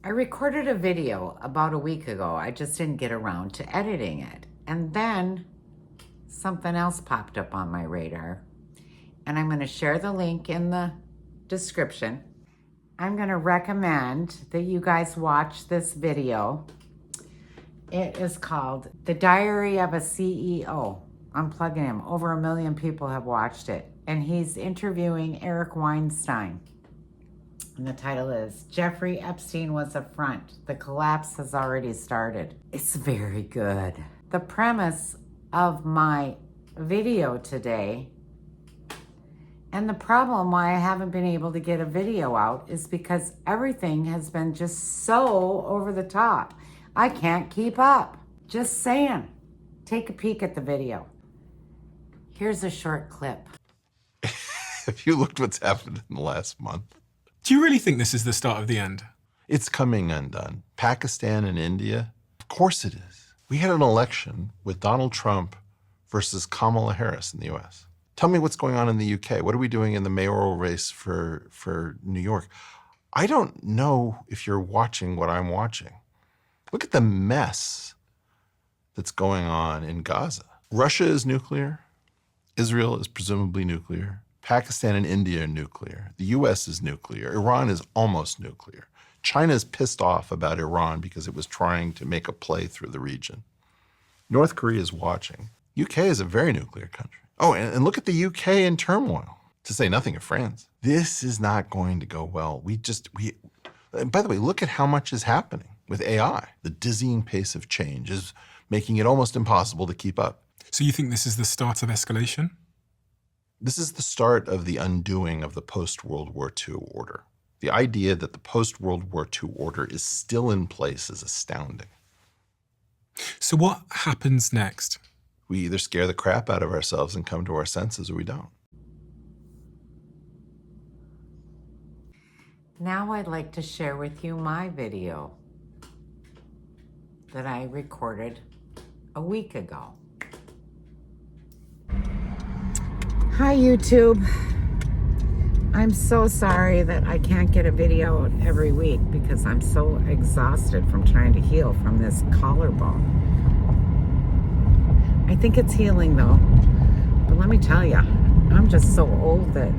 I recorded a video about a week ago. I just didn't get around to editing it. And then something else popped up on my radar. And I'm going to share the link in the description. I'm going to recommend that you guys watch this video. It is called The Diary of a CEO. I'm plugging him. Over 1 million people have watched it. And he's interviewing Eric Weinstein. And the title is, Jeffrey Epstein Was a Front. The Collapse Has Already Started. It's very good. The premise of my video today, and the problem why I haven't been able to get a video out, is because everything has been just so over the top. I can't keep up. Just saying. Take a peek at the video. Here's a short clip. Have you looked what's happened in the last month? Do you really think this is the start of the end? It's coming undone. Pakistan and India, of course it is. We had an election with Donald Trump versus Kamala Harris in the US. Tell me what's going on in the UK. What are we doing in the mayoral race for New York? I don't know if you're watching what I'm watching. Look at the mess that's going on in Gaza. Russia is nuclear. Israel is presumably nuclear. Pakistan and India are nuclear. The US is nuclear. Iran is almost nuclear. China is pissed off about Iran because it was trying to make a play through the region. North Korea is watching. UK is a very nuclear country. Oh, and look at the UK in turmoil, to say nothing of France. This is not going to go well. By the way, look at how much is happening with AI. The dizzying pace of change is making it almost impossible to keep up. So you think this is the start of escalation? This is the start of the undoing of the post-World War II order. The idea that the post-World War II order is still in place is astounding. So what happens next? We either scare the crap out of ourselves and come to our senses, or we don't. Now I'd like to share with you my video that I recorded a week ago. Hi YouTube. I'm so sorry that I can't get a video out every week because I'm so exhausted from trying to heal from this collarbone. I think it's healing though, but let me tell you, I'm just so old that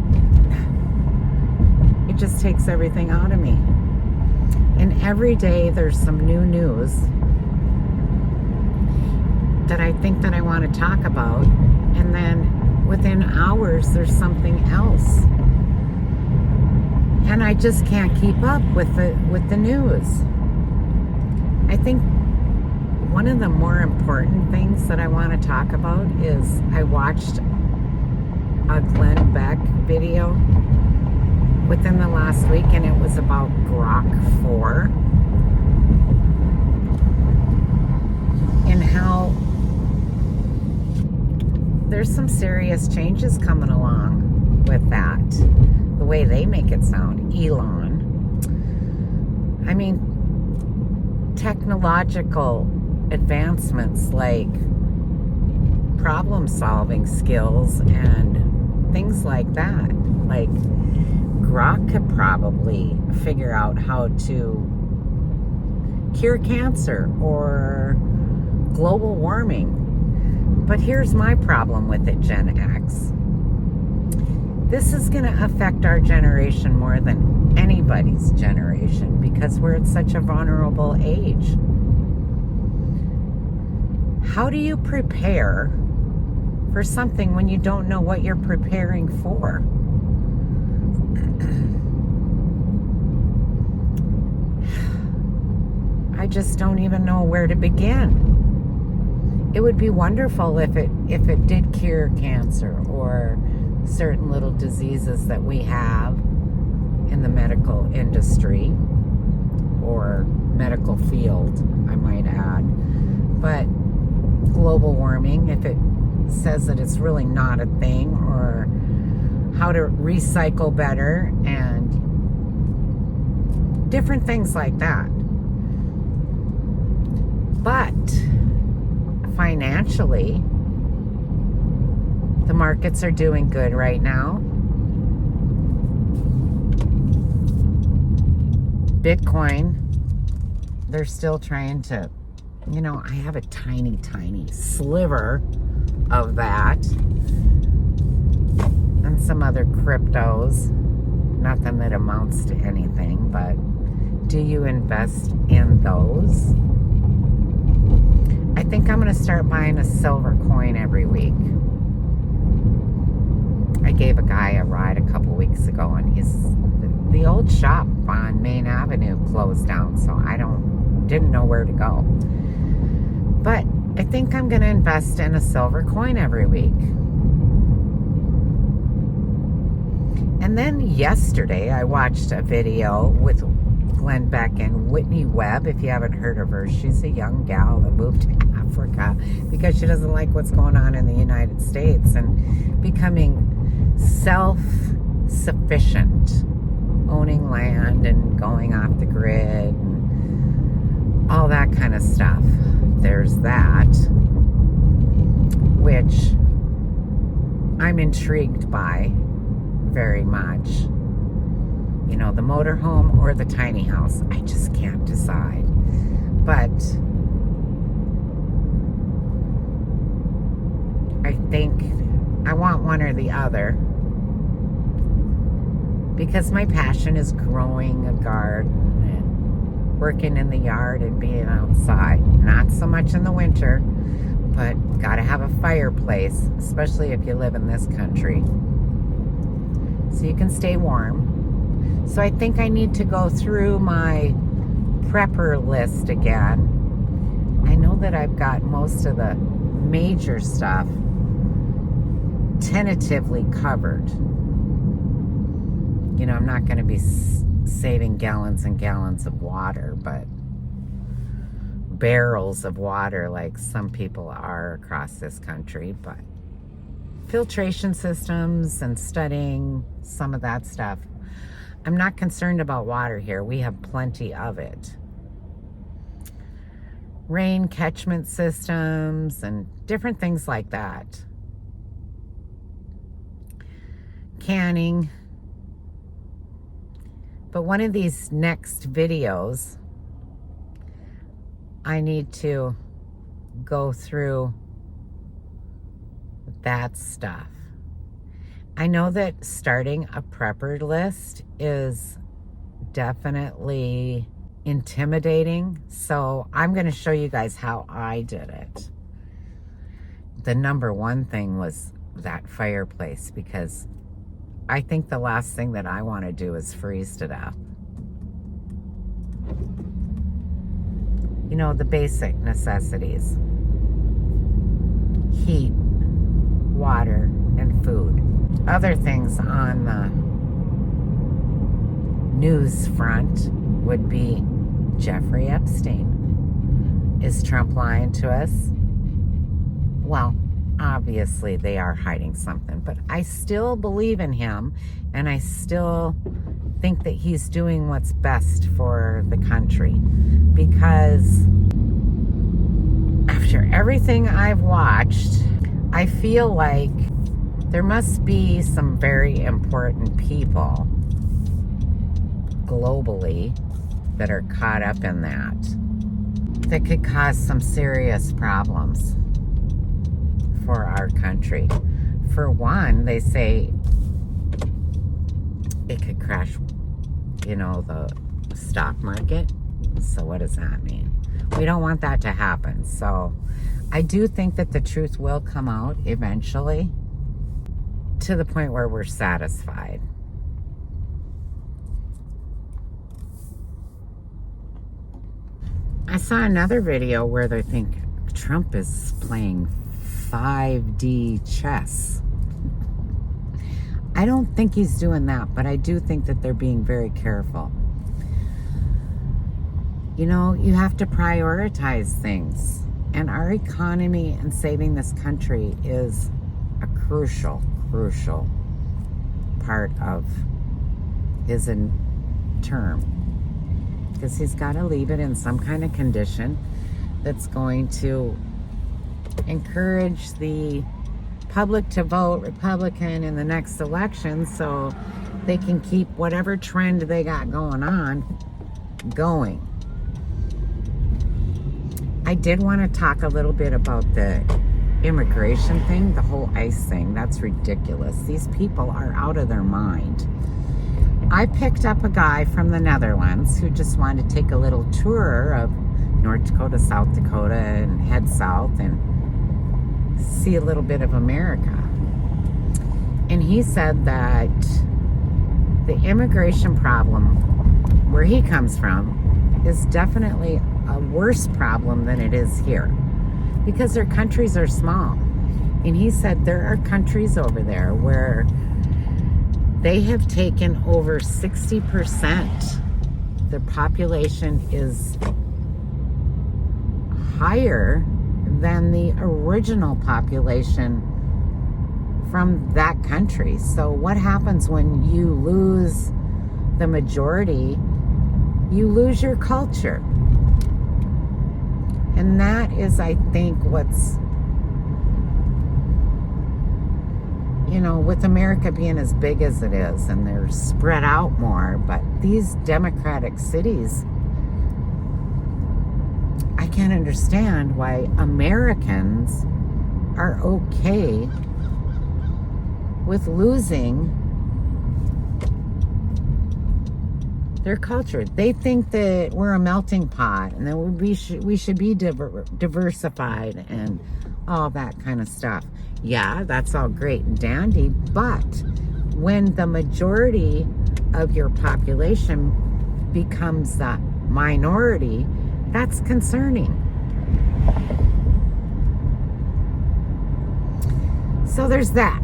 it just takes everything out of me. And every day there's some new news that I think that I want to talk about, and then within hours there's something else, and I just can't keep up with the news. I think one of the more important things that I want to talk about is I watched a Glenn Beck video within the last week, and it was about Grok 4 and how there's some serious changes coming along with that. The way they make it sound, Elon. I mean, technological advancements like problem-solving skills and things like that. Like, Grok could probably figure out how to cure cancer or global warming. But here's my problem with it, Gen X. This is going to affect our generation more than anybody's generation because we're at such a vulnerable age. How do you prepare for something when you don't know what you're preparing for? I just don't even know where to begin. It would be wonderful if it did cure cancer or certain little diseases that we have in the medical industry or medical field, I might add. But global warming, if it says that it's really not a thing, or how to recycle better and different things like that. But financially, the markets are doing good right now. Bitcoin they're still trying to, you know, I have a tiny, tiny sliver of that. And some other cryptos. Nothing that amounts to anything, but do you invest in those? I think I'm going to start buying a silver coin every week. I gave a guy a ride a couple weeks ago, and the old shop on Main Avenue closed down, so I didn't know where to go. But I think I'm going to invest in a silver coin every week. And then yesterday, I watched a video with Glenn Beck and Whitney Webb. If you haven't heard of her, she's a young gal that moved to Africa because she doesn't like what's going on in the United States and becoming self-sufficient, owning land and going off the grid and all that kind of stuff. There's that, which I'm intrigued by very much. You know, the motorhome or the tiny house. I just can't decide. But I think I want one or the other because my passion is growing a garden and working in the yard and being outside. Not so much in the winter, but gotta have a fireplace, especially if you live in this country, so you can stay warm. So I think I need to go through my prepper list again. I know that I've got most of the major stuff tentatively covered. You know, I'm not going to be saving gallons and gallons of water, but barrels of water like some people are across this country. But filtration systems and studying some of that stuff. I'm not concerned about water here. We have plenty of it. Rain catchment systems and different things like that. Canning. But one of these next videos, I need to go through that stuff. I know that starting a prepper list is definitely intimidating, so I'm going to show you guys how I did it. The number one thing was that fireplace, because I think the last thing that I want to do is freeze to death. You know, the basic necessities: heat, water, and food. Other things on the news front would be Jeffrey Epstein. Is Trump lying to us? Well, obviously they are hiding something, but I still believe in him, and I still think that he's doing what's best for the country, because after everything I've watched, I feel like there must be some very important people globally that are caught up in that could cause some serious problems for our country. For one, they say it could crash, you know, the stock market. So what does that mean? We don't want that to happen. So I do think that the truth will come out eventually, to the point where we're satisfied. I saw another video where they think Trump is playing 5D chess. I don't think he's doing that, but I do think that they're being very careful. You know, you have to prioritize things. And our economy and saving this country is a crucial part of his term. Because he's got to leave it in some kind of condition that's going to encourage the public to vote Republican in the next election, so they can keep whatever trend they got going on going. I did want to talk a little bit about the immigration thing, the whole ICE thing. That's ridiculous. These people are out of their mind. I picked up a guy from the Netherlands who just wanted to take a little tour of North Dakota, South Dakota, and head south and see a little bit of America. And he said that the immigration problem where he comes from is definitely a worse problem than it is here, because their countries are small. And he said there are countries over there where they have taken over 60%. Their population is higher than the original population from that country. So what happens when you lose the majority? You lose your culture. And that is, I think, what's, with America being as big as it is, and they're spread out more, but these democratic cities, I can't understand why Americans are okay with losing their culture. They think that we're a melting pot and that we should be diversified and all that kind of stuff. Yeah, that's all great and dandy, but when the majority of your population becomes the minority, that's concerning. So there's that.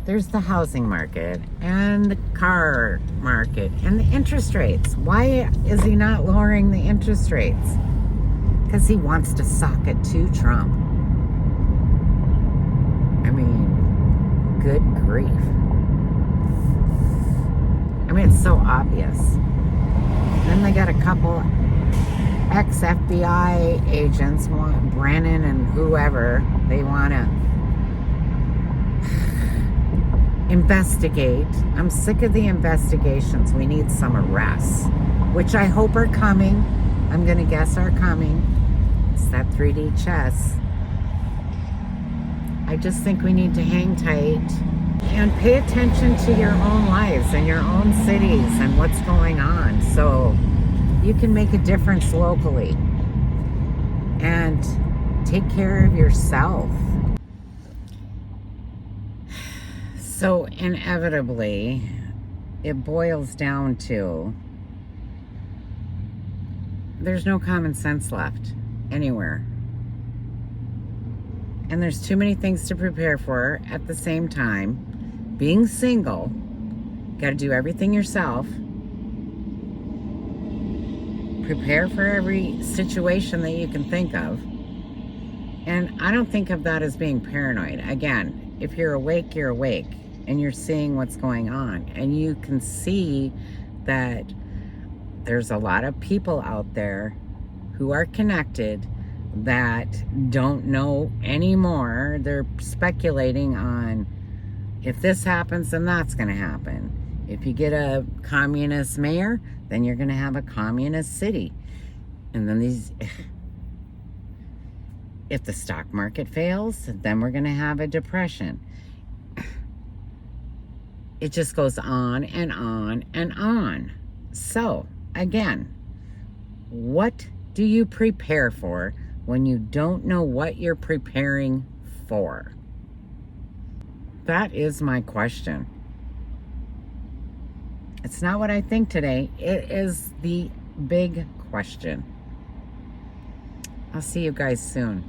There's the housing market and the car market and the interest rates. Why is he not lowering the interest rates? Because he wants to sock it to Trump. I mean, good grief. I mean, it's so obvious. Then they got a couple ex-FBI agents, Brennan and whoever, they want to investigate. I'm sick of the investigations. We need some arrests, which I hope are coming. I'm going to guess are coming. It's that 3D chess. I just think we need to hang tight and pay attention to your own lives and your own cities and what's going on, so you can make a difference locally and take care of yourself. So inevitably, it boils down to there's no common sense left anywhere. And there's too many things to prepare for at the same time. Being single, got to do everything yourself. Prepare for every situation that you can think of. And I don't think of that as being paranoid. Again, if you're awake, you're awake. And you're seeing what's going on. And you can see that there's a lot of people out there who are connected that don't know anymore. They're speculating on, if this happens, then that's going to happen. If you get a communist mayor, then you're going to have a communist city. And then if the stock market fails, then we're going to have a depression. It just goes on and on and on. So, again, what do you prepare for when you don't know what you're preparing for? That is my question. It's not what I think today. It is the big question. I'll see you guys soon.